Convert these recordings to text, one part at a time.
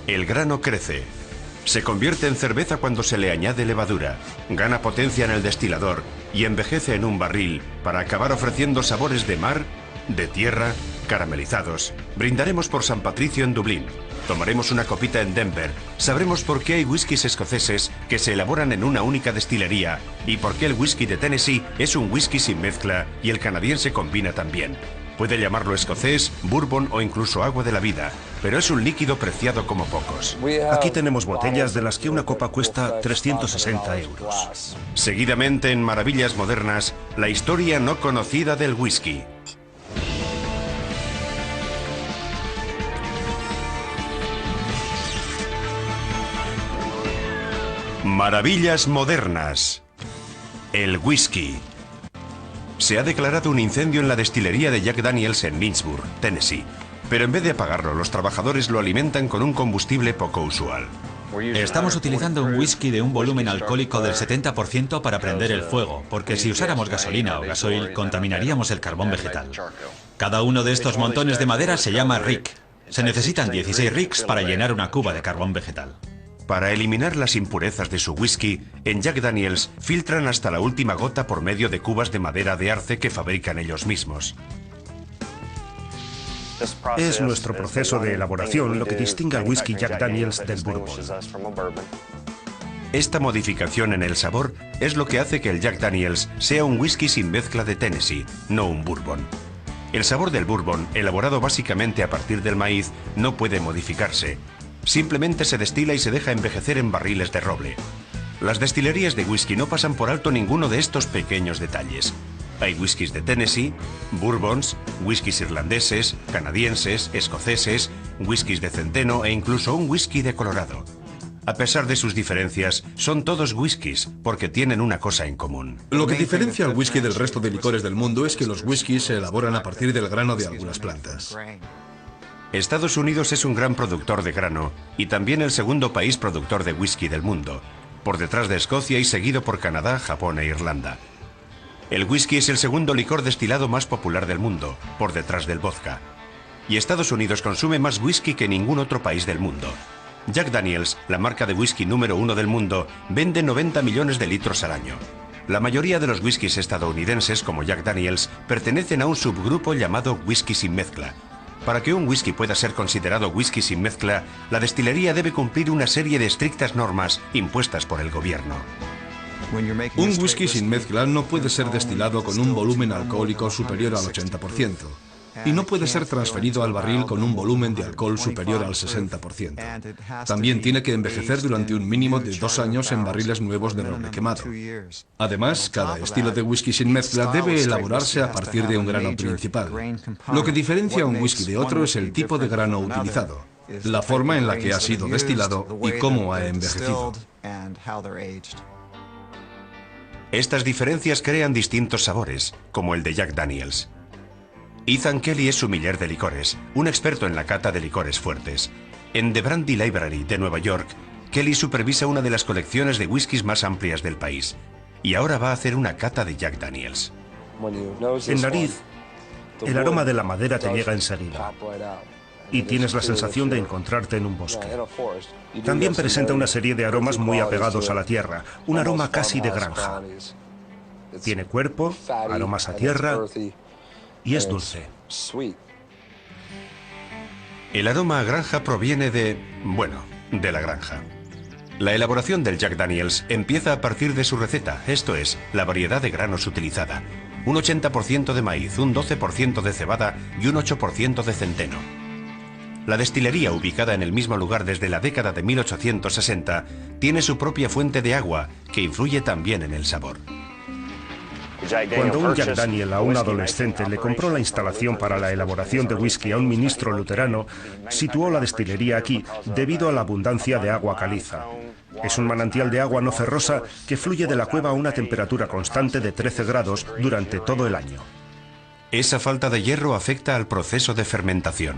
El grano crece. Se convierte en cerveza cuando se le añade levadura, gana potencia en el destilador y envejece en un barril para acabar ofreciendo sabores de mar, de tierra, caramelizados. Brindaremos por San Patricio en Dublín. Tomaremos una copita en Denver. Sabremos por qué hay whiskies escoceses que se elaboran en una única destilería y por qué el whisky de Tennessee es un whisky sin mezcla y el canadiense combina también. Puede llamarlo escocés, bourbon o incluso agua de la vida, pero es un líquido preciado como pocos. Aquí tenemos botellas de las que una copa cuesta 360 euros. Seguidamente en Maravillas Modernas, la historia no conocida del whisky. Maravillas Modernas. El whisky. Se ha declarado un incendio en la destilería de Jack Daniels en Lynchburg, Tennessee. Pero en vez de apagarlo, los trabajadores lo alimentan con un combustible poco usual. Estamos utilizando un whisky de un volumen alcohólico del 70% para prender el fuego, porque si usáramos gasolina o gasoil, contaminaríamos el carbón vegetal. Cada uno de estos montones de madera se llama rick. Se necesitan 16 ricks para llenar una cuba de carbón vegetal. Para eliminar las impurezas de su whisky, en Jack Daniels filtran hasta la última gota por medio de cubas de madera de arce que fabrican ellos mismos. Es nuestro proceso de elaboración lo que distingue al whisky Jack Daniels del bourbon. Esta modificación en el sabor es lo que hace que el Jack Daniels sea un whisky sin mezcla de Tennessee, no un bourbon. El sabor del bourbon, elaborado básicamente a partir del maíz, no puede modificarse. Simplemente se destila y se deja envejecer en barriles de roble. Las destilerías de whisky no pasan por alto ninguno de estos pequeños detalles. Hay whiskies de Tennessee, bourbons, whiskies irlandeses, canadienses, escoceses, whiskies de centeno e incluso un whisky de Colorado. A pesar de sus diferencias, son todos whiskies porque tienen una cosa en común. Lo que diferencia al whisky del resto de licores del mundo es que los whiskies se elaboran a partir del grano de algunas plantas. Estados Unidos es un gran productor de grano y también el segundo país productor de whisky del mundo, por detrás de Escocia y seguido por Canadá, Japón e Irlanda. El whisky es el segundo licor destilado más popular del mundo, por detrás del vodka. Y Estados Unidos consume más whisky que ningún otro país del mundo. Jack Daniels, la marca de whisky número 1 del mundo, vende 90 millones de litros al año. La mayoría de los whiskies estadounidenses, como Jack Daniels, pertenecen a un subgrupo llamado whisky sin mezcla. Para que un whisky pueda ser considerado whisky sin mezcla, la destilería debe cumplir una serie de estrictas normas impuestas por el gobierno. Un whisky sin mezcla no puede ser destilado con un volumen alcohólico superior al 80% y no puede ser transferido al barril con un volumen de alcohol superior al 60%. También tiene que envejecer durante un mínimo de 2 años en barriles nuevos de roble quemado. Además, cada estilo de whisky sin mezcla debe elaborarse a partir de un grano principal. Lo que diferencia un whisky de otro es el tipo de grano utilizado, la forma en la que ha sido destilado y cómo ha envejecido. Estas diferencias crean distintos sabores, como el de Jack Daniels. Ethan Kelly es sommelier de licores, un experto en la cata de licores fuertes. En The Brandy Library de Nueva York, Kelly supervisa una de las colecciones de whiskies más amplias del país. Y ahora va a hacer una cata de Jack Daniels. En nariz, el aroma de la madera te llega enseguida y tienes la sensación de encontrarte en un bosque. También presenta una serie de aromas muy apegados a la tierra, un aroma casi de granja. Tiene cuerpo, aromas a tierra y es dulce. El aroma a granja proviene de la granja. La elaboración del Jack Daniels empieza a partir de su receta, esto es, la variedad de granos utilizada. Un 80% de maíz, un 12% de cebada y un 8% de centeno. La destilería, ubicada en el mismo lugar desde la década de 1860, tiene su propia fuente de agua, que influye también en el sabor. Cuando un Jack Daniel a un adolescente le compró la instalación para la elaboración de whisky a un ministro luterano, situó la destilería aquí debido a la abundancia de agua caliza. Es un manantial de agua no ferrosa que fluye de la cueva a una temperatura constante de 13 grados durante todo el año. Esa falta de hierro afecta al proceso de fermentación.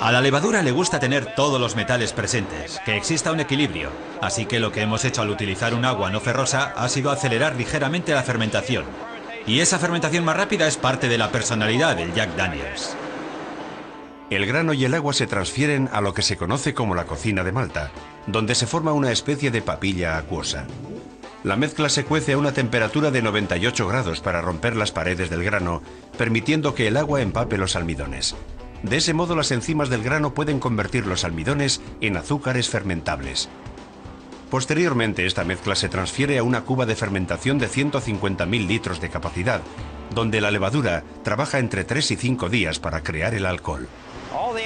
A la levadura le gusta tener todos los metales presentes, que exista un equilibrio. Así que lo que hemos hecho al utilizar un agua no ferrosa ha sido acelerar ligeramente la fermentación. Y esa fermentación más rápida es parte de la personalidad del Jack Daniels. El grano y el agua se transfieren a lo que se conoce como la cocina de Malta, donde se forma una especie de papilla acuosa. La mezcla se cuece a una temperatura de 98 grados para romper las paredes del grano, permitiendo que el agua empape los almidones. De ese modo, las enzimas del grano pueden convertir los almidones en azúcares fermentables. Posteriormente, esta mezcla se transfiere a una cuba de fermentación de 150.000 litros de capacidad, donde la levadura trabaja entre 3 y 5 días para crear el alcohol.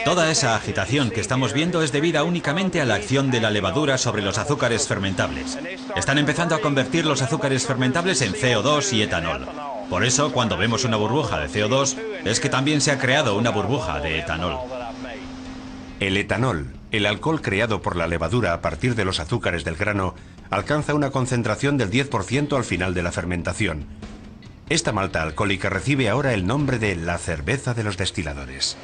Toda esa agitación que estamos viendo es debida únicamente a la acción de la levadura sobre los azúcares fermentables. Están empezando a convertir los azúcares fermentables en CO2 y etanol. Por eso, cuando vemos una burbuja de CO2, es que también se ha creado una burbuja de etanol. El etanol, el alcohol creado por la levadura a partir de los azúcares del grano, alcanza una concentración del 10% al final de la fermentación. Esta malta alcohólica recibe ahora el nombre de la cerveza de los destiladores.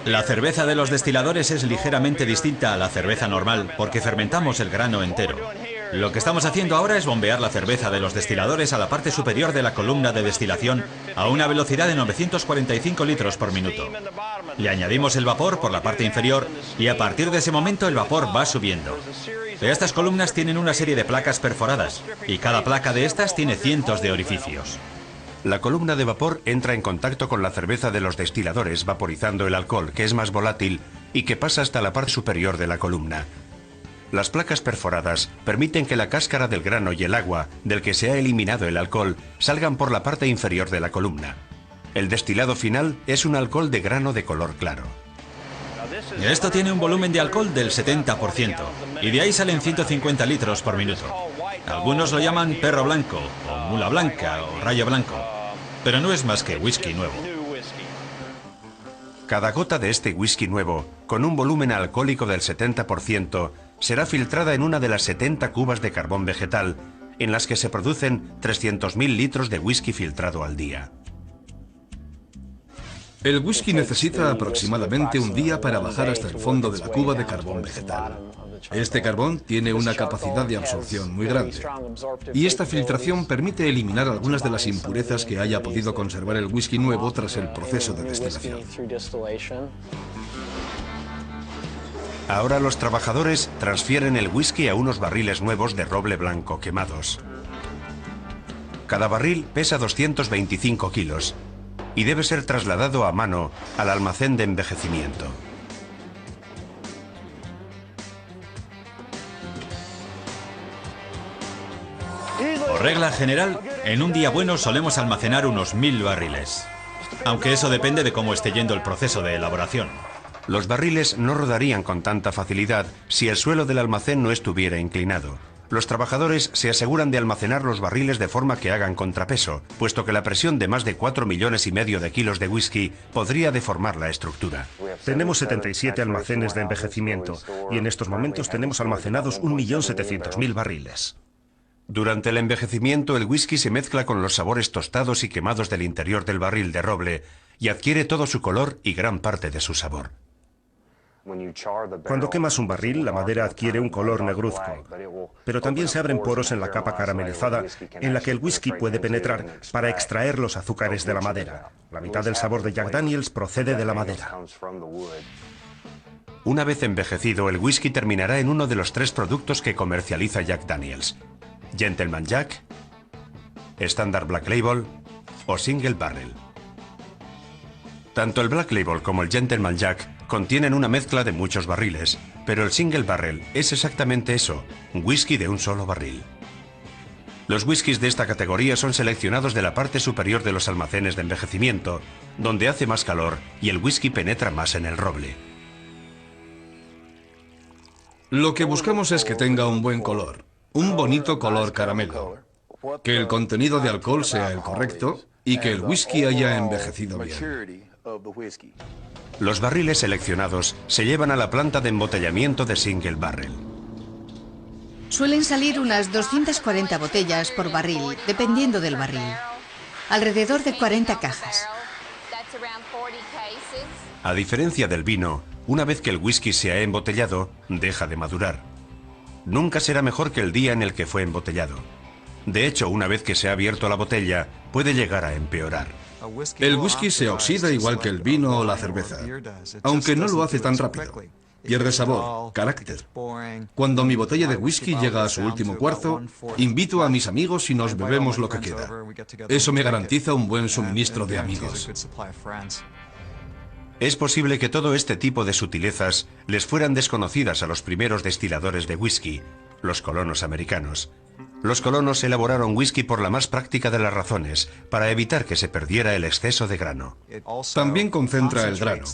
La cerveza de los destiladores es ligeramente distinta a la cerveza normal porque fermentamos el grano entero. Lo que estamos haciendo ahora es bombear la cerveza de los destiladores a la parte superior de la columna de destilación a una velocidad de 945 litros por minuto. Le añadimos el vapor por la parte inferior y a partir de ese momento el vapor va subiendo. Estas columnas tienen una serie de placas perforadas y cada placa de estas tiene cientos de orificios. La columna de vapor entra en contacto con la cerveza de los destiladores, vaporizando el alcohol, que es más volátil y que pasa hasta la parte superior de la columna. Las placas perforadas permiten que la cáscara del grano y el agua, del que se ha eliminado el alcohol, salgan por la parte inferior de la columna. El destilado final es un alcohol de grano de color claro. Esto tiene un volumen de alcohol del 70% y de ahí salen 150 litros por minuto. Algunos lo llaman perro blanco, o mula blanca, o rayo blanco, pero no es más que whisky nuevo. Cada gota de este whisky nuevo, con un volumen alcohólico del 70%, será filtrada en una de las 70 cubas de carbón vegetal, en las que se producen 300.000 litros de whisky filtrado al día. El whisky necesita aproximadamente un día para bajar hasta el fondo de la cuba de carbón vegetal. Este carbón tiene una capacidad de absorción muy grande, y esta filtración permite eliminar algunas de las impurezas que haya podido conservar el whisky nuevo tras el proceso de destilación. Ahora los trabajadores transfieren el whisky a unos barriles nuevos de roble blanco quemados. Cada barril pesa 225 kilos y debe ser trasladado a mano al almacén de envejecimiento. Por regla general, en un día bueno solemos almacenar unos 1000 barriles, aunque eso depende de cómo esté yendo el proceso de elaboración. Los barriles no rodarían con tanta facilidad si el suelo del almacén no estuviera inclinado. Los trabajadores se aseguran de almacenar los barriles de forma que hagan contrapeso, puesto que la presión de más de 4,5 millones de kilos de whisky podría deformar la estructura. Tenemos 77 almacenes de envejecimiento y en estos momentos tenemos almacenados 1.700.000 barriles. Durante el envejecimiento, el whisky se mezcla con los sabores tostados y quemados del interior del barril de roble y adquiere todo su color y gran parte de su sabor. Cuando quemas un barril, la madera adquiere un color negruzco, pero también se abren poros en la capa caramelizada en la que el whisky puede penetrar para extraer los azúcares de la madera. La mitad del sabor de Jack Daniel's procede de la madera. Una vez envejecido, el whisky terminará en uno de los 3 productos que comercializa Jack Daniel's: Gentleman Jack, Standard Black Label o Single Barrel. Tanto el Black Label como el Gentleman Jack contienen una mezcla de muchos barriles, pero el Single Barrel es exactamente eso, un whisky de un solo barril. Los whiskies de esta categoría son seleccionados de la parte superior de los almacenes de envejecimiento, donde hace más calor y el whisky penetra más en el roble. Lo que buscamos es que tenga un buen color, un bonito color caramelo, que el contenido de alcohol sea el correcto y que el whisky haya envejecido bien. Los barriles seleccionados se llevan a la planta de embotellamiento de Single Barrel. Suelen salir unas 240 botellas por barril, dependiendo del barril. Alrededor de 40 cajas. A diferencia del vino, una vez que el whisky se ha embotellado, deja de madurar. Nunca será mejor que el día en el que fue embotellado. De hecho, una vez que se ha abierto la botella, puede llegar a empeorar. El whisky se oxida igual que el vino o la cerveza, aunque no lo hace tan rápido. Pierde sabor, carácter. Cuando mi botella de whisky llega a su último cuarzo, invito a mis amigos y nos bebemos lo que queda. Eso me garantiza un buen suministro de amigos. Es posible que todo este tipo de sutilezas les fueran desconocidas a los primeros destiladores de whisky, los colonos americanos. Los colonos elaboraron whisky por la más práctica de las razones, para evitar que se perdiera el exceso de grano. También concentra el grano.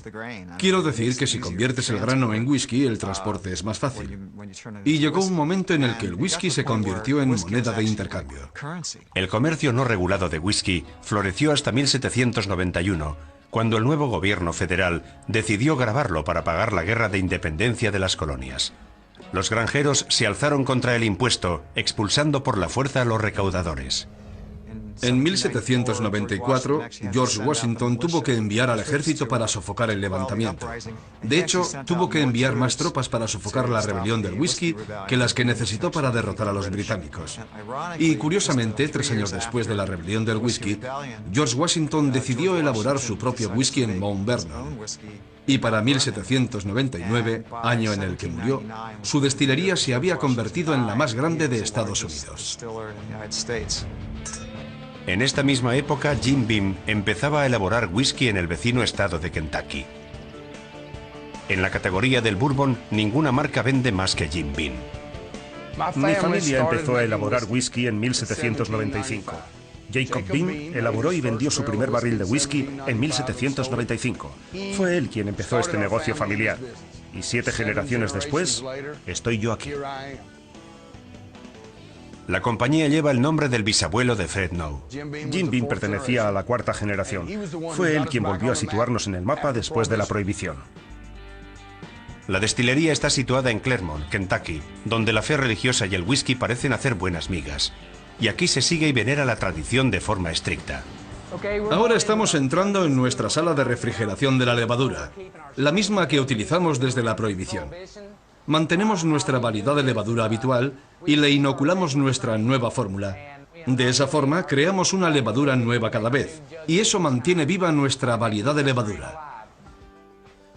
Quiero decir que si conviertes el grano en whisky, el transporte es más fácil. Y llegó un momento en el que el whisky se convirtió en moneda de intercambio. El comercio no regulado de whisky floreció hasta 1791, cuando el nuevo gobierno federal decidió gravarlo para pagar la guerra de independencia de las colonias. Los granjeros se alzaron contra el impuesto, expulsando por la fuerza a los recaudadores. En 1794, George Washington tuvo que enviar al ejército para sofocar el levantamiento. De hecho, tuvo que enviar más tropas para sofocar la rebelión del whisky que las que necesitó para derrotar a los británicos. Y curiosamente, 3 años después de la rebelión del whisky, George Washington decidió elaborar su propio whisky en Mount Vernon. Y para 1799, año en el que murió, su destilería se había convertido en la más grande de Estados Unidos. En esta misma época, Jim Beam empezaba a elaborar whisky en el vecino estado de Kentucky. En la categoría del bourbon, ninguna marca vende más que Jim Beam. Mi familia empezó a elaborar whisky en 1795. Jacob Beam elaboró y vendió su primer barril de whisky en 1795. Fue él quien empezó este negocio familiar. Y 7 generaciones después, estoy yo aquí. La compañía lleva el nombre del bisabuelo de Fred Noe. Jim Beam pertenecía a la 4ª generación. Fue él quien volvió a situarnos en el mapa después de la prohibición. La destilería está situada en Claremont, Kentucky, donde la fe religiosa y el whisky parecen hacer buenas migas. Y aquí se sigue y venera la tradición de forma estricta. Ahora estamos entrando en nuestra sala de refrigeración de la levadura, la misma que utilizamos desde la prohibición. Mantenemos nuestra variedad de levadura habitual y le inoculamos nuestra nueva fórmula. De esa forma, creamos una levadura nueva cada vez, y eso mantiene viva nuestra variedad de levadura.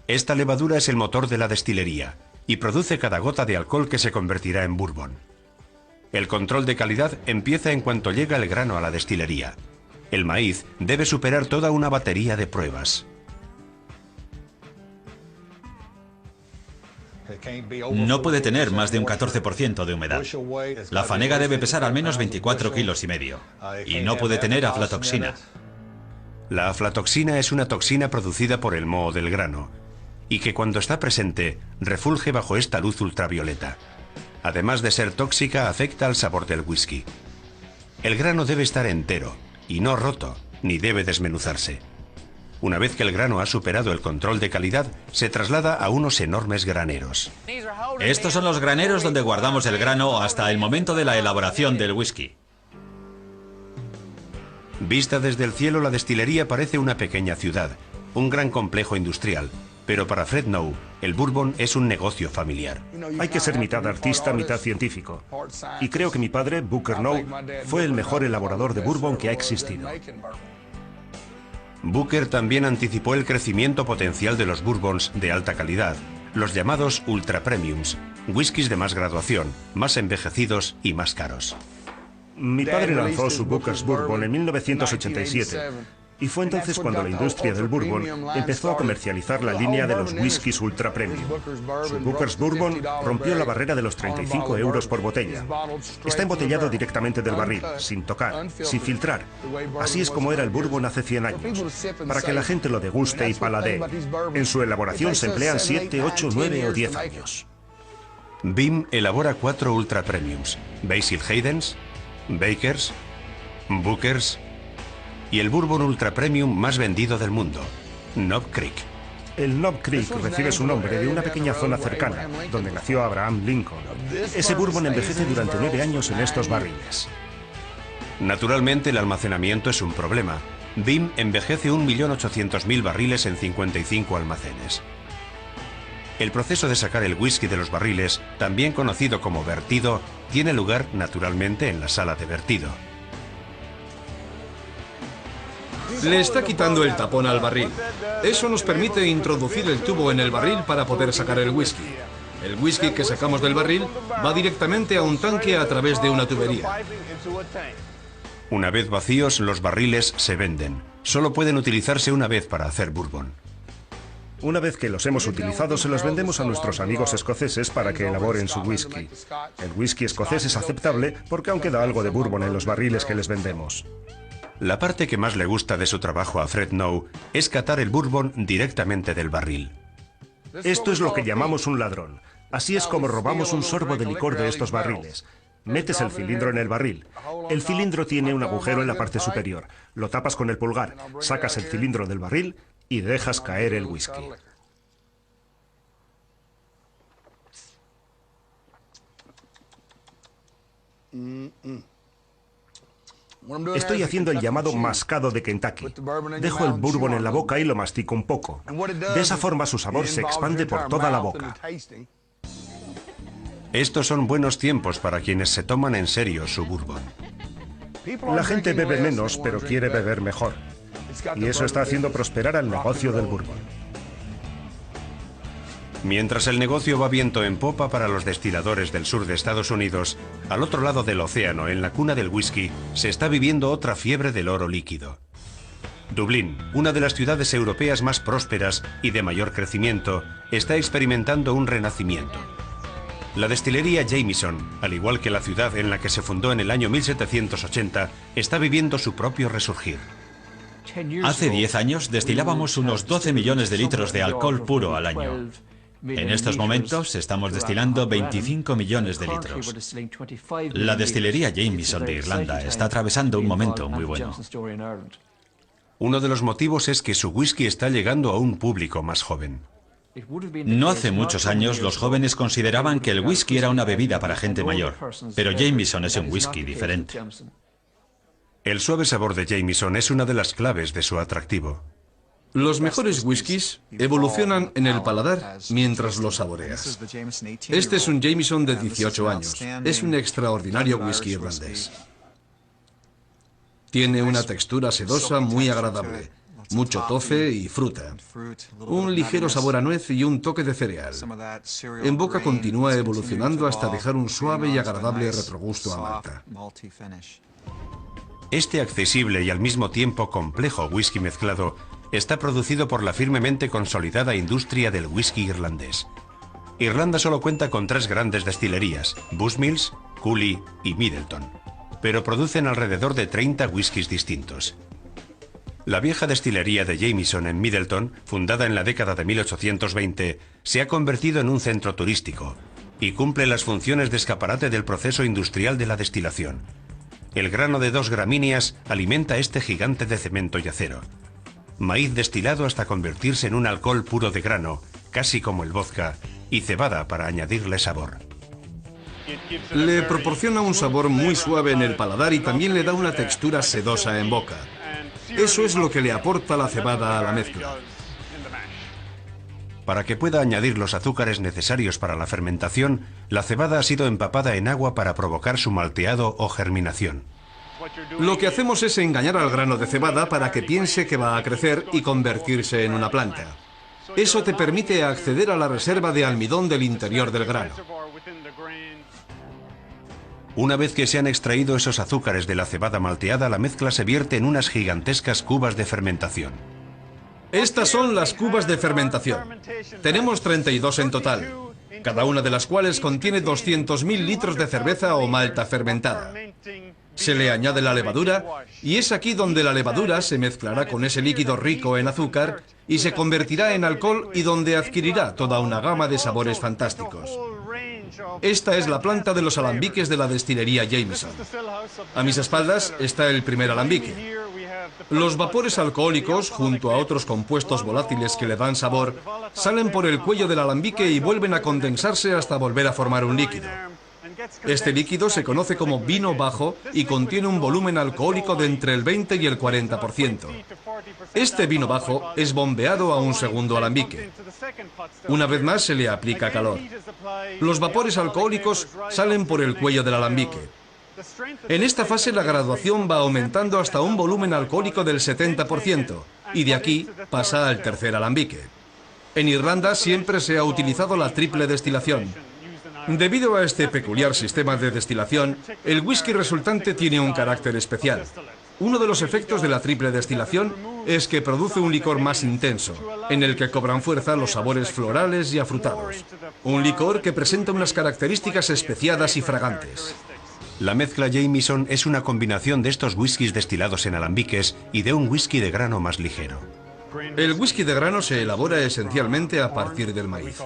Esta levadura es el motor de la destilería y produce cada gota de alcohol que se convertirá en bourbon. El control de calidad empieza en cuanto llega el grano a la destilería. El maíz debe superar toda una batería de pruebas. No puede tener más de un 14% de humedad. La fanega debe pesar al menos 24,5 kilos. Y no puede tener aflatoxina. La aflatoxina es una toxina producida por el moho del grano y que cuando está presente refulge bajo esta luz ultravioleta. Además de ser tóxica, afecta al sabor del whisky. El grano debe estar entero y no roto, ni debe desmenuzarse. Una vez que el grano ha superado el control de calidad, se traslada a unos enormes graneros. Estos son los graneros donde guardamos el grano hasta el momento de la elaboración del whisky. Vista desde el cielo, la destilería parece una pequeña ciudad, un gran complejo industrial. Pero para Fred Noe, el bourbon es un negocio familiar. Hay que ser mitad artista, mitad científico. Y creo que mi padre, Booker Noe, fue el mejor elaborador de bourbon que ha existido. Booker también anticipó el crecimiento potencial de los bourbons de alta calidad, los llamados ultra premiums, whiskies de más graduación, más envejecidos y más caros. Mi padre lanzó su Booker's Bourbon en 1987. Y fue entonces cuando la industria del bourbon empezó a comercializar la línea de los whiskies ultra premium. Su Booker's Bourbon rompió la barrera de los 35 euros por botella. Está embotellado directamente del barril, sin tocar, sin filtrar. Así es como era el bourbon hace 100 años, para que la gente lo deguste y paladee. En su elaboración se emplean 7, 8, 9 o 10 años. Beam elabora 4 ultra premiums: Basil Hayden's, Baker's, Booker's y el bourbon ultra premium más vendido del mundo, Knob Creek. El Knob Creek recibe su nombre de una pequeña zona cercana, donde nació Abraham Lincoln. Ese bourbon envejece durante 9 años en estos barriles. Naturalmente, el almacenamiento es un problema. Beam envejece 1.800.000 barriles en 55 almacenes. El proceso de sacar el whisky de los barriles, también conocido como vertido, tiene lugar naturalmente en la sala de vertido. Le está quitando el tapón al barril. Eso nos permite introducir el tubo en el barril para poder sacar el whisky. El whisky que sacamos del barril va directamente a un tanque a través de una tubería. Una vez vacíos, los barriles se venden. Solo pueden utilizarse una vez para hacer bourbon. Una vez que los hemos utilizado, se los vendemos a nuestros amigos escoceses para que elaboren su whisky. El whisky escocés es aceptable porque aún queda algo de bourbon en los barriles que les vendemos. La parte que más le gusta de su trabajo a Fred Noe es catar el bourbon directamente del barril. Esto es lo que llamamos un ladrón. Así es como robamos un sorbo de licor de estos barriles. Metes el cilindro en el barril. El cilindro tiene un agujero en la parte superior. Lo tapas con el pulgar, sacas el cilindro del barril y dejas caer el whisky. Estoy haciendo el llamado mascado de Kentucky. Dejo el bourbon en la boca y lo mastico un poco. De esa forma su sabor se expande por toda la boca. Estos son buenos tiempos para quienes se toman en serio su bourbon. La gente bebe menos, pero quiere beber mejor. Y eso está haciendo prosperar al negocio del bourbon. Mientras el negocio va viento en popa para los destiladores del sur de Estados Unidos, al otro lado del océano, en la cuna del whisky, se está viviendo otra fiebre del oro líquido. Dublín, una de las ciudades europeas más prósperas y de mayor crecimiento, está experimentando un renacimiento. La destilería Jameson, al igual que la ciudad en la que se fundó en el año 1780, está viviendo su propio resurgir. Hace 10 años destilábamos unos 12 millones de litros de alcohol puro al año. En estos momentos estamos destilando 25 millones de litros. La destilería Jameson de Irlanda está atravesando un momento muy bueno. Uno de los motivos es que su whisky está llegando a un público más joven. No hace muchos años los jóvenes consideraban que el whisky era una bebida para gente mayor, pero Jameson es un whisky diferente. El suave sabor de Jameson es una de las claves de su atractivo. Los mejores whiskies evolucionan en el paladar mientras los saboreas. Este es un Jameson de 18 años. Es un extraordinario whisky irlandés. Tiene una textura sedosa muy agradable, mucho tofe y fruta, un ligero sabor a nuez y un toque de cereal. En boca continúa evolucionando hasta dejar un suave y agradable retrogusto a malta. Este accesible y al mismo tiempo complejo whisky mezclado está producido por la firmemente consolidada industria del whisky irlandés. Irlanda solo cuenta con 3 grandes destilerías, Bushmills, Cooley y Midleton, pero producen alrededor de 30 whiskies distintos. La vieja destilería de Jameson en Midleton, fundada en la década de 1820, se ha convertido en un centro turístico y cumple las funciones de escaparate del proceso industrial de la destilación. El grano de 2 gramíneas alimenta este gigante de cemento y acero. Maíz destilado hasta convertirse en un alcohol puro de grano, casi como el vodka, y cebada para añadirle sabor. Le proporciona un sabor muy suave en el paladar y también le da una textura sedosa en boca. Eso es lo que le aporta la cebada a la mezcla. Para que pueda añadir los azúcares necesarios para la fermentación, la cebada ha sido empapada en agua para provocar su malteado o germinación. Lo que hacemos es engañar al grano de cebada para que piense que va a crecer y convertirse en una planta. Eso te permite acceder a la reserva de almidón del interior del grano. Una vez que se han extraído esos azúcares de la cebada malteada, la mezcla se vierte en unas gigantescas cubas de fermentación. Estas son las cubas de fermentación. Tenemos 32 en total, cada una de las cuales contiene 200.000 litros de cerveza o malta fermentada. Se le añade la levadura y es aquí donde la levadura se mezclará con ese líquido rico en azúcar y se convertirá en alcohol y donde adquirirá toda una gama de sabores fantásticos. Esta es la planta de los alambiques de la destilería Jameson. A mis espaldas está el primer alambique. Los vapores alcohólicos, junto a otros compuestos volátiles que le dan sabor, salen por el cuello del alambique y vuelven a condensarse hasta volver a formar un líquido. Este líquido se conoce como vino bajo y contiene un volumen alcohólico de entre el 20 y el 40%. Este vino bajo es bombeado a un segundo alambique. Una vez más se le aplica calor. Los vapores alcohólicos salen por el cuello del alambique. En esta fase la graduación va aumentando hasta un volumen alcohólico del 70%, y de aquí pasa al tercer alambique. En Irlanda siempre se ha utilizado la triple destilación. Debido a este peculiar sistema de destilación, el whisky resultante tiene un carácter especial. Uno de los efectos de la triple destilación es que produce un licor más intenso, en el que cobran fuerza los sabores florales y afrutados. Un licor que presenta unas características especiadas y fragantes. La mezcla Jameson es una combinación de estos whiskies destilados en alambiques y de un whisky de grano más ligero. El whisky de grano se elabora esencialmente a partir del maíz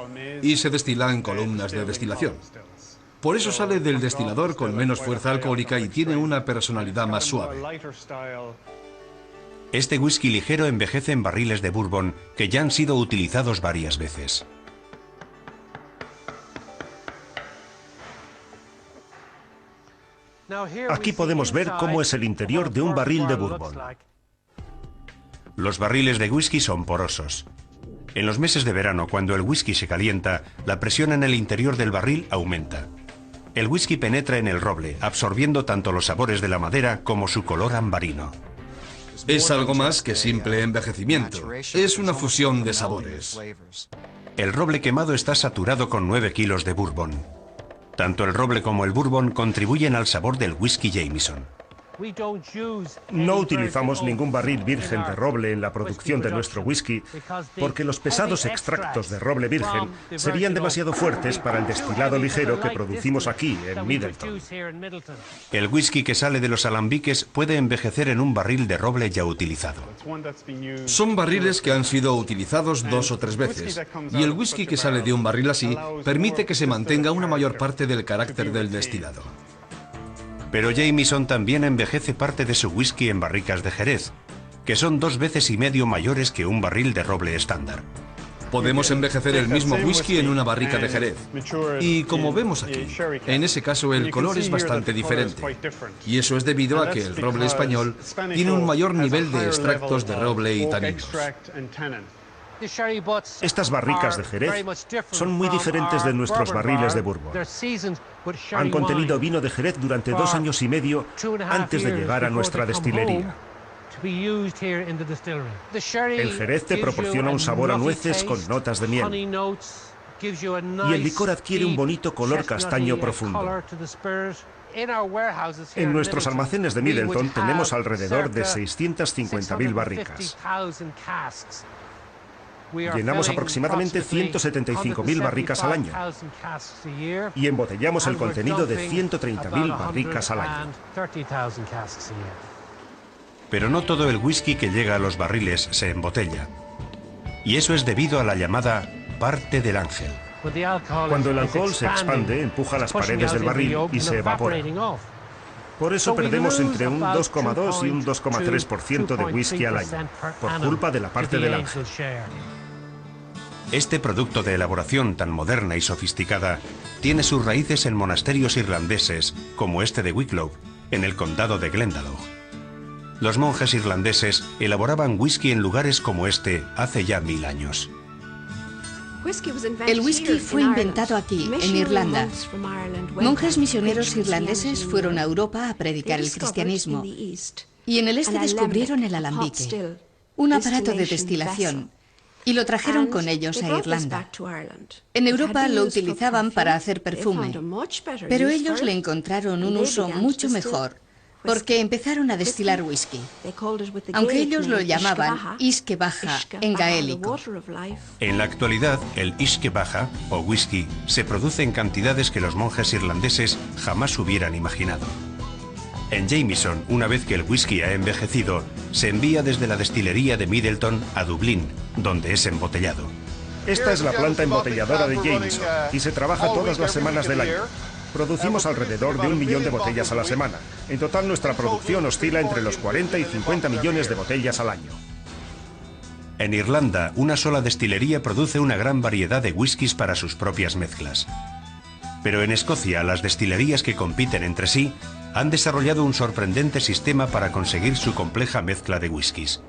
y se destila en columnas de destilación. Por eso sale del destilador con menos fuerza alcohólica y tiene una personalidad más suave. Este whisky ligero envejece en barriles de bourbon que ya han sido utilizados varias veces. Aquí podemos ver cómo es el interior de un barril de bourbon. Los barriles de whisky son porosos. En los meses de verano, cuando el whisky se calienta, la presión en el interior del barril aumenta. El whisky penetra en el roble, absorbiendo tanto los sabores de la madera como su color ambarino. Es algo más que simple envejecimiento. Es una fusión de sabores. El roble quemado está saturado con 9 kilos de bourbon. Tanto el roble como el bourbon contribuyen al sabor del whisky Jameson. No utilizamos ningún barril virgen de roble en la producción de nuestro whisky porque los pesados extractos de roble virgen serían demasiado fuertes para el destilado ligero que producimos aquí, en Midleton. El whisky que sale de los alambiques puede envejecer en un barril de roble ya utilizado. Son barriles que han sido utilizados 2 o 3 veces, y el whisky que sale de un barril así permite que se mantenga una mayor parte del carácter del destilado. Pero Jameson también envejece parte de su whisky en barricas de Jerez, que son 2 veces y medio mayores que un barril de roble estándar. Podemos envejecer el mismo whisky en una barrica de Jerez. Y como vemos aquí, en ese caso el color es bastante diferente. Y eso es debido a que el roble español tiene un mayor nivel de extractos de roble y taninos. Estas barricas de Jerez son muy diferentes de nuestros barriles de bourbon. Han contenido vino de Jerez durante 2 años y medio antes de llegar a nuestra destilería. El Jerez te proporciona un sabor a nueces con notas de miel. Y el licor adquiere un bonito color castaño profundo. En nuestros almacenes de Midleton tenemos alrededor de 650.000 barricas. Llenamos aproximadamente 175.000 barricas al año y embotellamos el contenido de 130.000 barricas al año. Pero no todo el whisky que llega a los barriles se embotella. Y eso es debido a la llamada parte del ángel. Cuando el alcohol se expande, empuja las paredes del barril y se evapora. Por eso perdemos entre un 2,2 y un 2,3% de whisky al año, por culpa de la parte del ángel. Este producto de elaboración tan moderna y sofisticada tiene sus raíces en monasterios irlandeses, como este de Wicklow, en el condado de Glendalough. Los monjes irlandeses elaboraban whisky en lugares como este hace ya 1000 años. El whisky fue inventado aquí, en Irlanda. Monjes misioneros irlandeses fueron a Europa a predicar el cristianismo y en el este descubrieron el alambique, un aparato de destilación, y lo trajeron con ellos a Irlanda. En Europa lo utilizaban para hacer perfume, pero ellos le encontraron un uso mucho mejor, porque empezaron a destilar whisky, aunque ellos lo llamaban Uisce Bacha en gaélico. En la actualidad, el Uisce Bacha, o whisky, se produce en cantidades que los monjes irlandeses jamás hubieran imaginado. En Jameson, una vez que el whisky ha envejecido, se envía desde la destilería de Midleton a Dublín, donde es embotellado. Esta es la planta embotelladora de Jameson y se trabaja todas las semanas del año. Producimos alrededor de 1 millón de botellas a la semana. En total, nuestra producción oscila entre los 40 y 50 millones de botellas al año. En Irlanda, una sola destilería produce una gran variedad de whiskies para sus propias mezclas. Pero en Escocia, las destilerías que compiten entre sí han desarrollado un sorprendente sistema para conseguir su compleja mezcla de whiskies.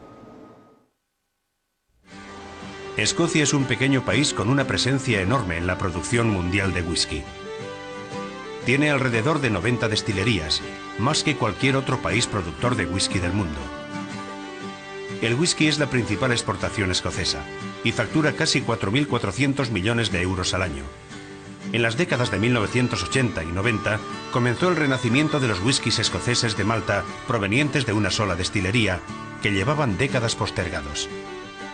Escocia es un pequeño país con una presencia enorme en la producción mundial de whisky. Tiene alrededor de 90 destilerías, más que cualquier otro país productor de whisky del mundo. El whisky es la principal exportación escocesa y factura casi 4.400 millones de euros al año. En las décadas de 1980 y 90 comenzó el renacimiento de los whiskies escoceses de Malta provenientes de una sola destilería, que llevaban décadas postergados.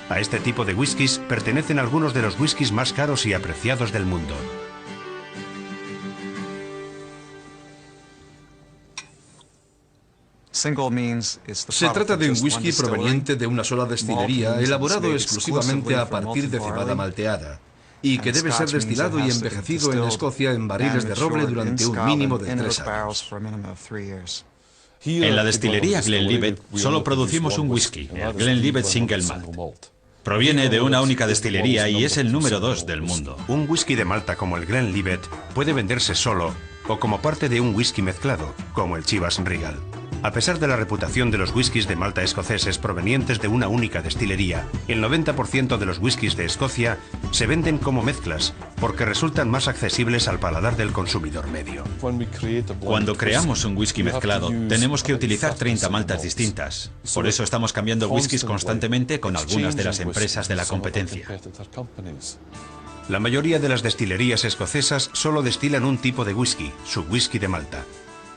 A este tipo de whiskies pertenecen algunos de los whiskies más caros y apreciados del mundo. Se trata de un whisky proveniente de una sola destilería, elaborado exclusivamente a partir de cebada malteada, y que debe ser destilado y envejecido en Escocia en barriles de roble durante un mínimo de 3 años. En la destilería Glenlivet solo producimos un whisky, el Glenlivet Single Malt. Proviene de una única destilería y es el número 2 del mundo. Un whisky de Malta como el Glenlivet puede venderse solo o como parte de un whisky mezclado, como el Chivas Regal. A pesar de la reputación de los whiskies de Malta escoceses provenientes de una única destilería, el 90% de los whiskies de Escocia se venden como mezclas porque resultan más accesibles al paladar del consumidor medio. Cuando creamos un whisky mezclado, tenemos que utilizar 30 maltas distintas. Por eso estamos cambiando whiskies constantemente con algunas de las empresas de la competencia. La mayoría de las destilerías escocesas solo destilan un tipo de whisky, su whisky de Malta,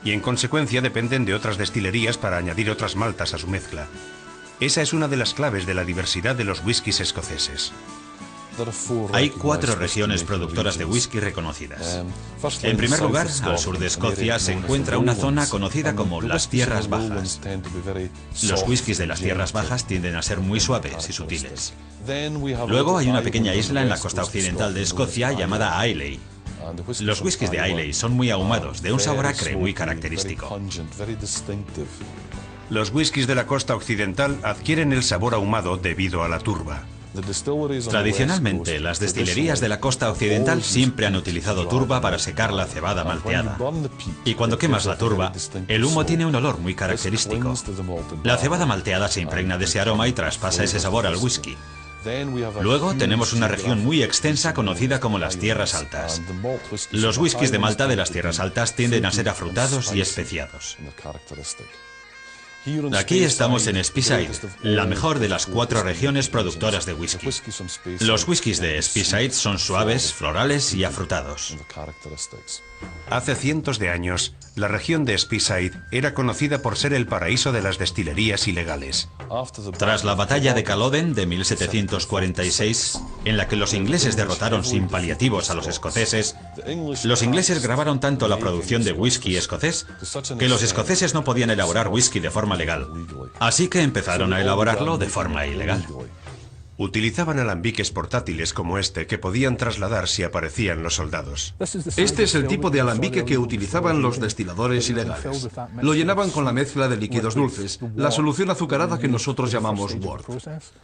y en consecuencia dependen de otras destilerías para añadir otras maltas a su mezcla. Esa es una de las claves de la diversidad de los whiskies escoceses. Hay 4 regiones productoras de whisky reconocidas. En primer lugar, al sur de Escocia se encuentra una zona conocida como las Tierras Bajas. Los whiskies de las Tierras Bajas tienden a ser muy suaves y sutiles. Luego hay una pequeña isla en la costa occidental de Escocia llamada Islay. Los whiskies de Islay son muy ahumados, de un sabor acre muy característico. Los whiskies de la costa occidental adquieren el sabor ahumado debido a la turba. Tradicionalmente, las destilerías de la costa occidental siempre han utilizado turba para secar la cebada malteada. Y cuando quemas la turba, el humo tiene un olor muy característico. La cebada malteada se impregna de ese aroma y traspasa ese sabor al whisky. Luego tenemos una región muy extensa conocida como las Tierras Altas. Los whiskies de Malta de las Tierras Altas tienden a ser afrutados y especiados. Aquí estamos en Speyside, la mejor de las 4 regiones productoras de whisky. Los whiskies de Speyside son suaves, florales y afrutados. Hace cientos de años, la región de Speyside era conocida por ser el paraíso de las destilerías ilegales. Tras la batalla de Culloden de 1746, en la que los ingleses derrotaron sin paliativos a los escoceses, los ingleses grabaron tanto la producción de whisky escocés que los escoceses no podían elaborar whisky de forma legal. Así que empezaron a elaborarlo de forma ilegal. Utilizaban alambiques portátiles como este que podían trasladar si aparecían los soldados. Este es el tipo de alambique que utilizaban los destiladores ilegales. Lo llenaban con la mezcla de líquidos dulces, la solución azucarada que nosotros llamamos wort.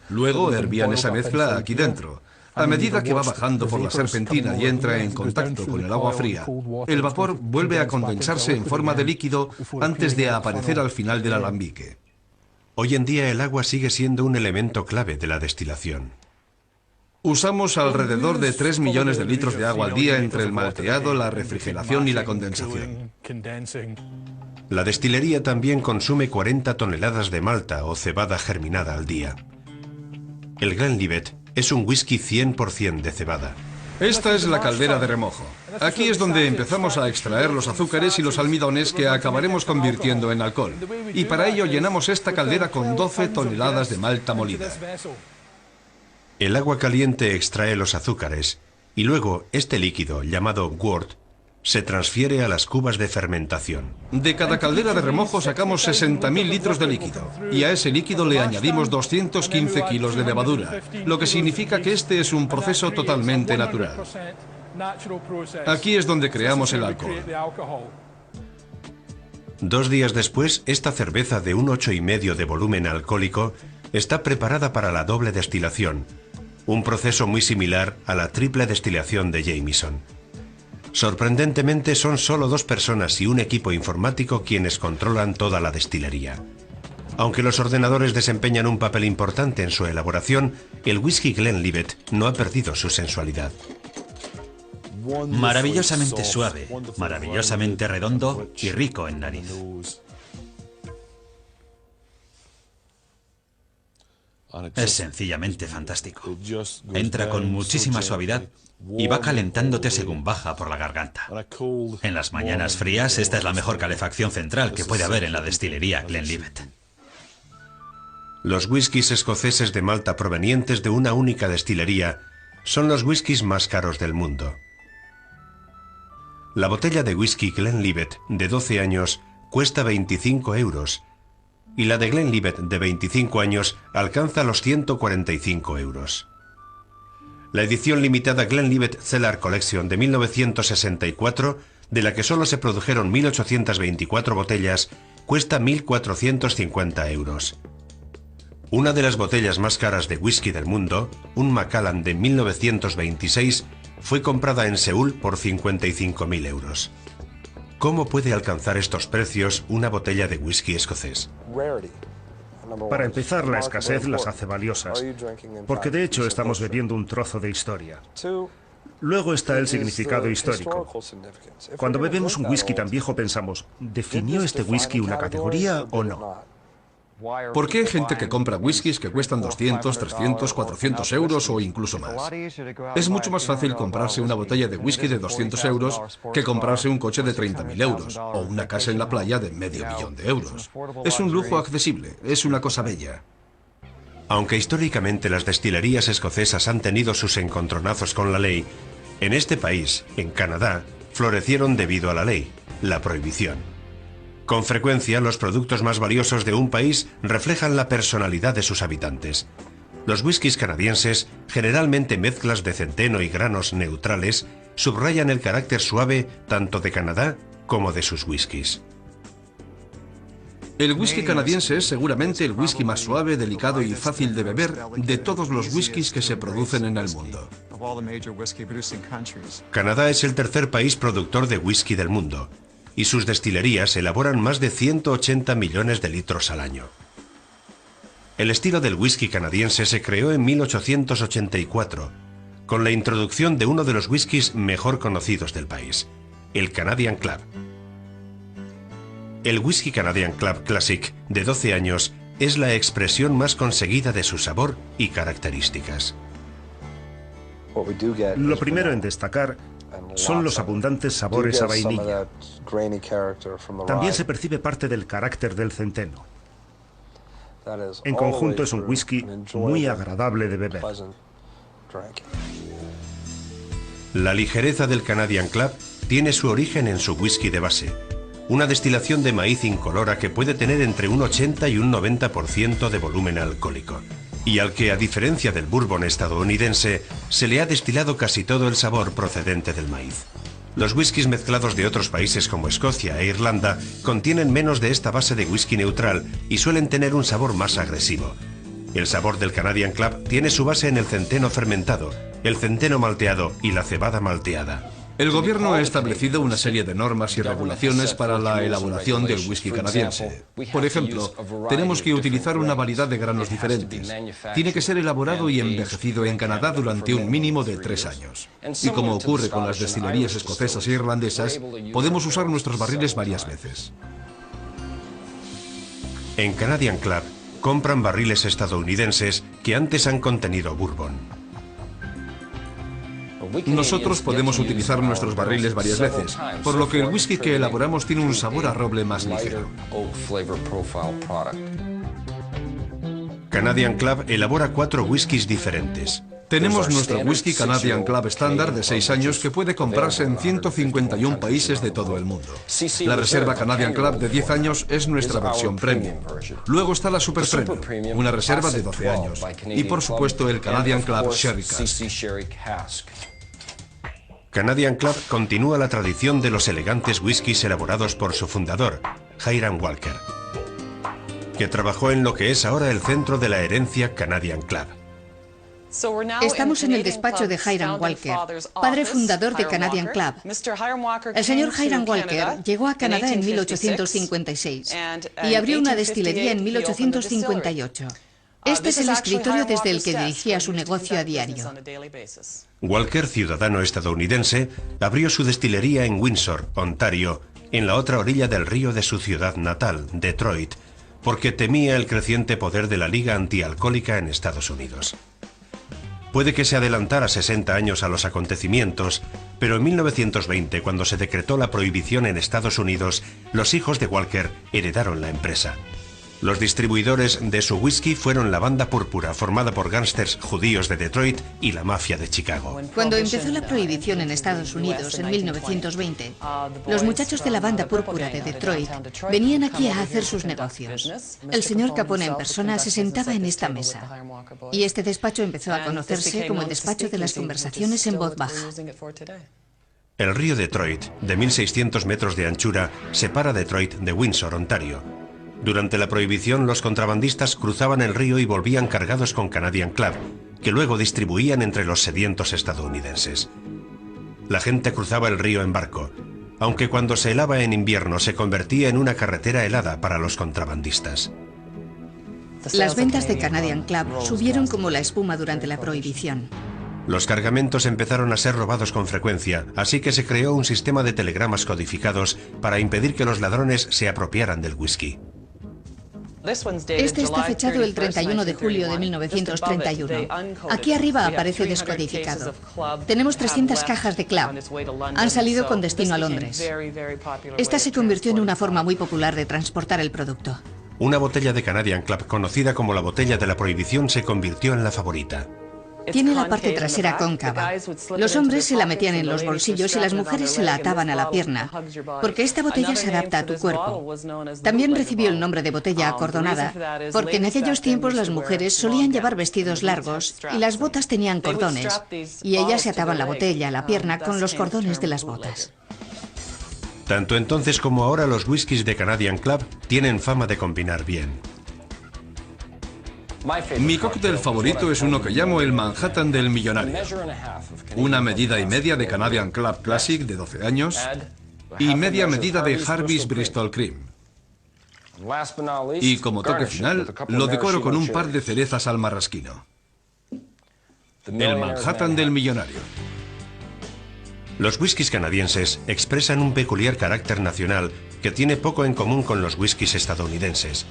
Luego hervían esa mezcla aquí dentro. A medida que va bajando por la serpentina y entra en contacto con el agua fría, el vapor vuelve a condensarse en forma de líquido antes de aparecer al final del alambique. Hoy en día el agua sigue siendo un elemento clave de la destilación. Usamos alrededor de 3 millones de litros de agua al día entre el malteado, la refrigeración y la condensación. La destilería también consume 40 toneladas de malta o cebada germinada al día. El Glenlivet es un whisky 100% de cebada. Esta es la caldera de remojo. Aquí es donde empezamos a extraer los azúcares y los almidones que acabaremos convirtiendo en alcohol. Y para ello llenamos esta caldera con 12 toneladas de malta molida. El agua caliente extrae los azúcares y luego este líquido, llamado wort, se transfiere a las cubas de fermentación. De cada caldera de remojo sacamos 60.000 litros de líquido y a ese líquido le añadimos 215 kilos de levadura, lo que significa que este es un proceso totalmente natural. Aquí es donde creamos el alcohol. 2 días después, esta cerveza de un 8,5 de volumen alcohólico está preparada para la doble destilación, un proceso muy similar a la triple destilación de Jameson. Sorprendentemente son solo 2 personas y un equipo informático quienes controlan toda la destilería. Aunque los ordenadores desempeñan un papel importante en su elaboración, el whisky Glenlivet no ha perdido su sensualidad. Maravillosamente suave, maravillosamente redondo y rico en nariz. Es sencillamente fantástico. Entra con muchísima suavidad y va calentándote según baja por la garganta. En las mañanas frías, esta es la mejor calefacción central que puede haber en la destilería Glenlivet. Los whiskies escoceses de malta provenientes de una única destilería son los whiskies más caros del mundo. La botella de whisky Glenlivet de 12 años cuesta 25 euros y la de Glenlivet de 25 años alcanza los 145 euros. La edición limitada Glenlivet Cellar Collection de 1964, de la que solo se produjeron 1824 botellas, cuesta 1.450 euros. Una de las botellas más caras de whisky del mundo, un Macallan de 1926, fue comprada en Seúl por 55.000 euros. ¿Cómo puede alcanzar estos precios una botella de whisky escocés? Para empezar, la escasez las hace valiosas, porque de hecho estamos bebiendo un trozo de historia. Luego está el significado histórico. Cuando bebemos un whisky tan viejo pensamos, ¿definió este whisky una categoría o no? ¿Por qué hay gente que compra whiskies que cuestan 200, 300, 400 euros o incluso más? Es mucho más fácil comprarse una botella de whisky de 200 euros que comprarse un coche de 30.000 euros o una casa en la playa de $500.000 de euros. Es un lujo accesible, es una cosa bella. Aunque históricamente las destilerías escocesas han tenido sus encontronazos con la ley, en este país, en Canadá, florecieron debido a la ley, la prohibición. Con frecuencia, los productos más valiosos de un país reflejan la personalidad de sus habitantes. Los whiskies canadienses, generalmente mezclas de centeno y granos neutrales, subrayan el carácter suave tanto de Canadá como de sus whiskies. El whisky canadiense es seguramente el whisky más suave, delicado y fácil de beber de todos los whiskies que se producen en el mundo. Canadá es el tercer país productor de whisky del mundo, y sus destilerías elaboran más de 180 millones de litros al año. El estilo del whisky canadiense se creó en 1884, con la introducción de uno de los whiskies mejor conocidos del país, el Canadian Club. El whisky Canadian Club Classic, de 12 años, es la expresión más conseguida de su sabor y características. Lo primero en destacar son los abundantes sabores a vainilla. También se percibe parte del carácter del centeno. En conjunto es un whisky muy agradable de beber. La ligereza del Canadian Club tiene su origen en su whisky de base, una destilación de maíz incolora que puede tener entre un 80 y un 90% de volumen alcohólico, y al que, a diferencia del bourbon estadounidense, se le ha destilado casi todo el sabor procedente del maíz. Los whiskies mezclados de otros países como Escocia e Irlanda contienen menos de esta base de whisky neutral y suelen tener un sabor más agresivo. El sabor del Canadian Club tiene su base en el centeno fermentado, el centeno malteado y la cebada malteada. El gobierno ha establecido una serie de normas y regulaciones para la elaboración del whisky canadiense. Por ejemplo, tenemos que utilizar una variedad de granos diferentes. Tiene que ser elaborado y envejecido en Canadá durante un mínimo de 3 años. Y como ocurre con las destilerías escocesas e irlandesas, podemos usar nuestros barriles varias veces. En Canadian Club compran barriles estadounidenses que antes han contenido bourbon. Nosotros podemos utilizar nuestros barriles varias veces, por lo que el whisky que elaboramos tiene un sabor a roble más ligero. Canadian Club elabora 4 whiskies diferentes. Tenemos nuestro whisky Canadian Club estándar de 6 años que puede comprarse en 151 países de todo el mundo. La reserva Canadian Club de 10 años es nuestra versión premium. Luego está la Super Premium, una reserva de 12 años. Y por supuesto el Canadian Club Sherry Cask. Canadian Club continúa la tradición de los elegantes whiskies elaborados por su fundador, Hiram Walker, que trabajó en lo que es ahora el centro de la herencia Canadian Club. Estamos en el despacho de Hiram Walker, padre fundador de Canadian Club. El señor Hiram Walker llegó a Canadá en 1856 y abrió una destilería en 1858. Este es el escritorio desde el que dirigía su negocio a diario. Walker, ciudadano estadounidense, abrió su destilería en Windsor, Ontario, en la otra orilla del río de su ciudad natal, Detroit, porque temía el creciente poder de la Liga Antialcohólica en Estados Unidos. Puede que se adelantara 60 años a los acontecimientos, pero en 1920, cuando se decretó la prohibición en Estados Unidos, los hijos de Walker heredaron la empresa. Los distribuidores de su whisky fueron la Banda Púrpura, formada por gángsters judíos de Detroit, y la mafia de Chicago. Cuando empezó la prohibición en Estados Unidos en 1920, los muchachos de la Banda Púrpura de Detroit venían aquí a hacer sus negocios. El señor Capone en persona se sentaba en esta mesa, y este despacho empezó a conocerse como el despacho de las conversaciones en voz baja. El río Detroit, de 1.600 metros de anchura, separa Detroit de Windsor, Ontario. Durante la prohibición, los contrabandistas cruzaban el río y volvían cargados con Canadian Club, que luego distribuían entre los sedientos estadounidenses. La gente cruzaba el río en barco, aunque cuando se helaba en invierno se convertía en una carretera helada para los contrabandistas. Las ventas de Canadian Club subieron como la espuma durante la prohibición. Los cargamentos empezaron a ser robados con frecuencia, así que se creó un sistema de telegramas codificados para impedir que los ladrones se apropiaran del whisky. Este está fechado el 31 de julio de 1931. Aquí arriba aparece descodificado. Tenemos 300 cajas de Club. Han salido con destino a Londres. Esta se convirtió en una forma muy popular de transportar el producto. Una botella de Canadian Club, conocida como la botella de la prohibición, se convirtió en la favorita. Tiene la parte trasera cóncava. Los hombres se la metían en los bolsillos y las mujeres se la ataban a la pierna, porque esta botella se adapta a tu cuerpo. También recibió el nombre de botella acordonada, porque en aquellos tiempos las mujeres solían llevar vestidos largos y las botas tenían cordones, y ellas se ataban la botella a la pierna con los cordones de las botas. Tanto entonces como ahora los whiskies de Canadian Club tienen fama de combinar bien. Mi cóctel favorito es uno que llamo el Manhattan del Millonario. Una medida y media de Canadian Club Classic de 12 años y media medida de Harvey's Bristol Cream. Y como toque final, lo decoro con un par de cerezas al marrasquino. El Manhattan del Millonario. Los whiskies canadienses expresan un peculiar carácter nacional que tiene poco en común con los whiskies estadounidenses.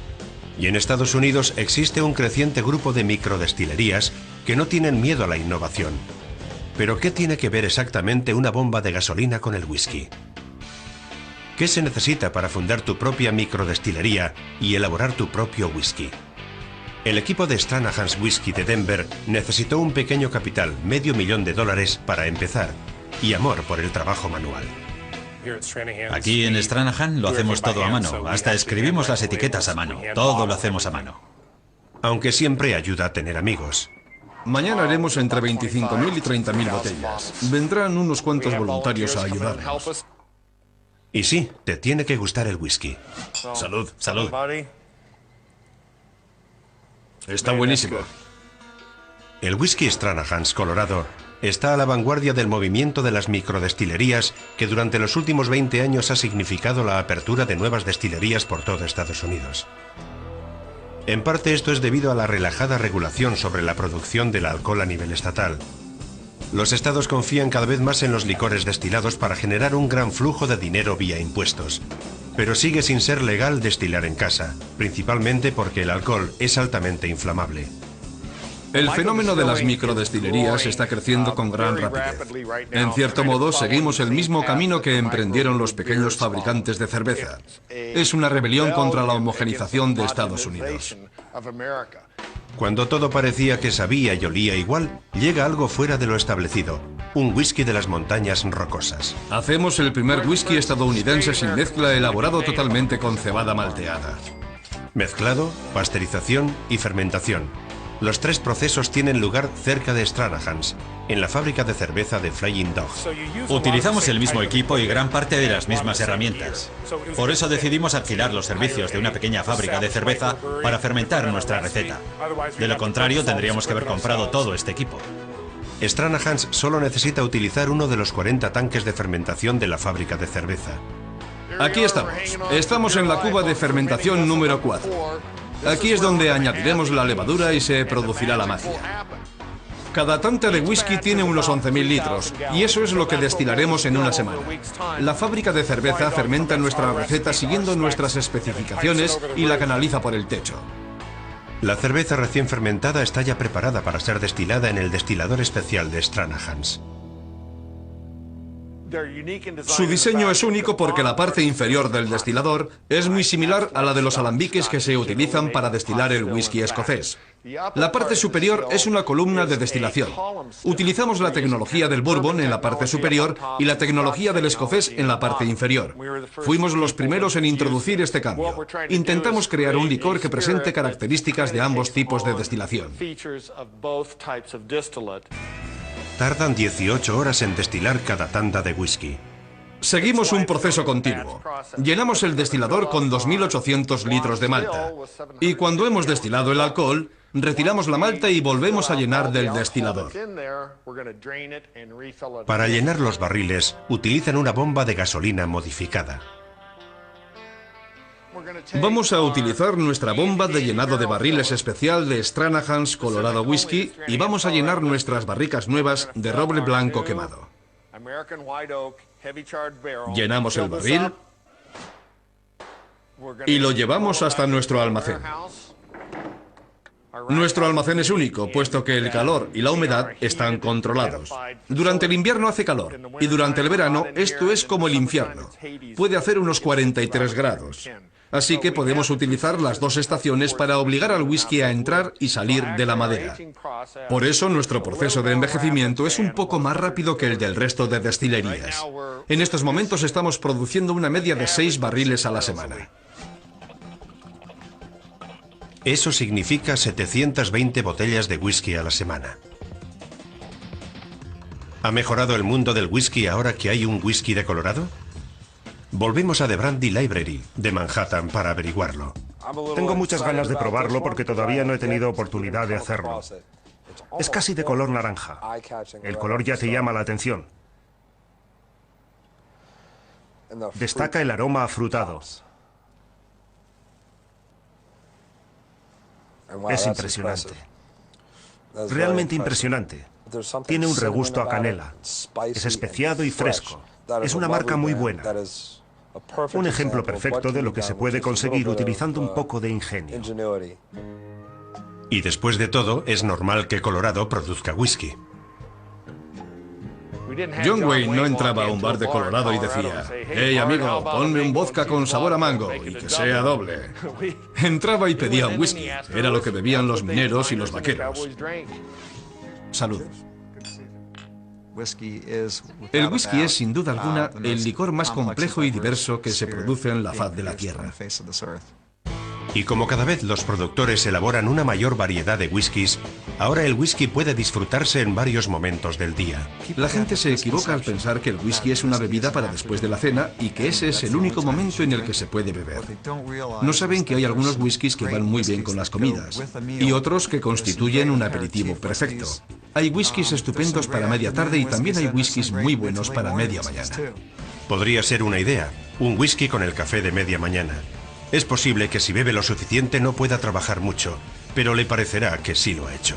Y en Estados Unidos existe un creciente grupo de microdestilerías que no tienen miedo a la innovación. Pero ¿qué tiene que ver exactamente una bomba de gasolina con el whisky? ¿Qué se necesita para fundar tu propia microdestilería y elaborar tu propio whisky? El equipo de Stranahan's Whisky de Denver necesitó un pequeño capital, $500,000, para empezar, y amor por el trabajo manual. Aquí en Stranahan lo hacemos todo a mano, hasta escribimos las etiquetas a mano, todo lo hacemos a mano. Aunque siempre ayuda a tener amigos. Mañana haremos entre 25.000 y 30.000 botellas. Vendrán unos cuantos voluntarios a ayudarnos. Y sí, te tiene que gustar el whisky. Salud, salud. Está buenísimo. El whisky Stranahan's Colorado está a la vanguardia del movimiento de las microdestilerías que durante los últimos 20 años ha significado la apertura de nuevas destilerías por todo Estados Unidos. En parte esto es debido a la relajada regulación sobre la producción del alcohol a nivel estatal. Los estados confían cada vez más en los licores destilados para generar un gran flujo de dinero vía impuestos. Pero sigue sin ser legal destilar en casa, principalmente porque el alcohol es altamente inflamable. El fenómeno de las microdestilerías está creciendo con gran rapidez. En cierto modo, seguimos el mismo camino que emprendieron los pequeños fabricantes de cerveza. Es una rebelión contra la homogenización de Estados Unidos. Cuando todo parecía que sabía y olía igual, llega algo fuera de lo establecido, un whisky de las montañas rocosas. Hacemos el primer whisky estadounidense sin mezcla, elaborado totalmente con cebada malteada. Mezclado, pasteurización y fermentación. Los tres procesos tienen lugar cerca de Stranahan's, en la fábrica de cerveza de Flying Dog. Utilizamos el mismo equipo y gran parte de las mismas herramientas. Por eso decidimos alquilar los servicios de una pequeña fábrica de cerveza para fermentar nuestra receta. De lo contrario, tendríamos que haber comprado todo este equipo. Stranahan's solo necesita utilizar uno de los 40 tanques de fermentación de la fábrica de cerveza. Aquí estamos. Estamos en la cuba de fermentación número 4. Aquí es donde añadiremos la levadura y se producirá la magia. Cada tanta de whisky tiene unos 11.000 litros, y eso es lo que destilaremos en una semana. La fábrica de cerveza fermenta nuestra receta siguiendo nuestras especificaciones y la canaliza por el techo. La cerveza recién fermentada está ya preparada para ser destilada en el destilador especial de Stranahans. Su diseño es único porque la parte inferior del destilador es muy similar a la de los alambiques que se utilizan para destilar el whisky escocés. La parte superior es una columna de destilación. Utilizamos la tecnología del bourbon en la parte superior y la tecnología del escocés en la parte inferior. Fuimos los primeros en introducir este cambio. Intentamos crear un licor que presente características de ambos tipos de destilación. Tardan 18 horas en destilar cada tanda de whisky. Seguimos un proceso continuo. Llenamos el destilador con 2.800 litros de malta. Y cuando hemos destilado el alcohol, retiramos la malta y volvemos a llenar del destilador. Para llenar los barriles, utilizan una bomba de gasolina modificada. Vamos a utilizar nuestra bomba de llenado de barriles especial de Stranahans Colorado Whisky y vamos a llenar nuestras barricas nuevas de roble blanco quemado. Llenamos el barril y lo llevamos hasta nuestro almacén. Nuestro almacén es único, puesto que el calor y la humedad están controlados. Durante el invierno hace calor y durante el verano esto es como el infierno. Puede hacer unos 43 grados. Así que podemos utilizar las dos estaciones para obligar al whisky a entrar y salir de la madera. Por eso nuestro proceso de envejecimiento es un poco más rápido que el del resto de destilerías. En estos momentos estamos produciendo una media de 6 barriles a la semana. Eso significa 720 botellas de whisky a la semana. ¿Ha mejorado el mundo del whisky ahora que hay un whisky de Colorado? Volvemos a The Brandy Library de Manhattan para averiguarlo. Tengo muchas ganas de probarlo porque todavía no he tenido oportunidad de hacerlo. Es casi de color naranja. El color ya te llama la atención. Destaca el aroma afrutado. Es impresionante. Realmente impresionante. Tiene un regusto a canela. Es especiado y fresco. Es una marca muy buena. Un ejemplo perfecto de lo que se puede conseguir utilizando un poco de ingenio. Y después de todo, es normal que Colorado produzca whisky. John Wayne no entraba a un bar de Colorado y decía: «Hey amigo, ponme un vodka con sabor a mango y que sea doble». Entraba y pedía un whisky. Era lo que bebían los mineros y los vaqueros. Salud. El whisky es, sin duda alguna, el licor más complejo y diverso que se produce en la faz de la Tierra. Y como cada vez los productores elaboran una mayor variedad de whiskies, ahora el whisky puede disfrutarse en varios momentos del día. La gente se equivoca al pensar que el whisky es una bebida para después de la cena y que ese es el único momento en el que se puede beber. No saben que hay algunos whiskies que van muy bien con las comidas y otros que constituyen un aperitivo perfecto. Hay whiskies estupendos para media tarde y también hay whiskies muy buenos para media mañana. Podría ser una idea, un whisky con el café de media mañana. Es posible que si bebe lo suficiente no pueda trabajar mucho, pero le parecerá que sí lo ha hecho.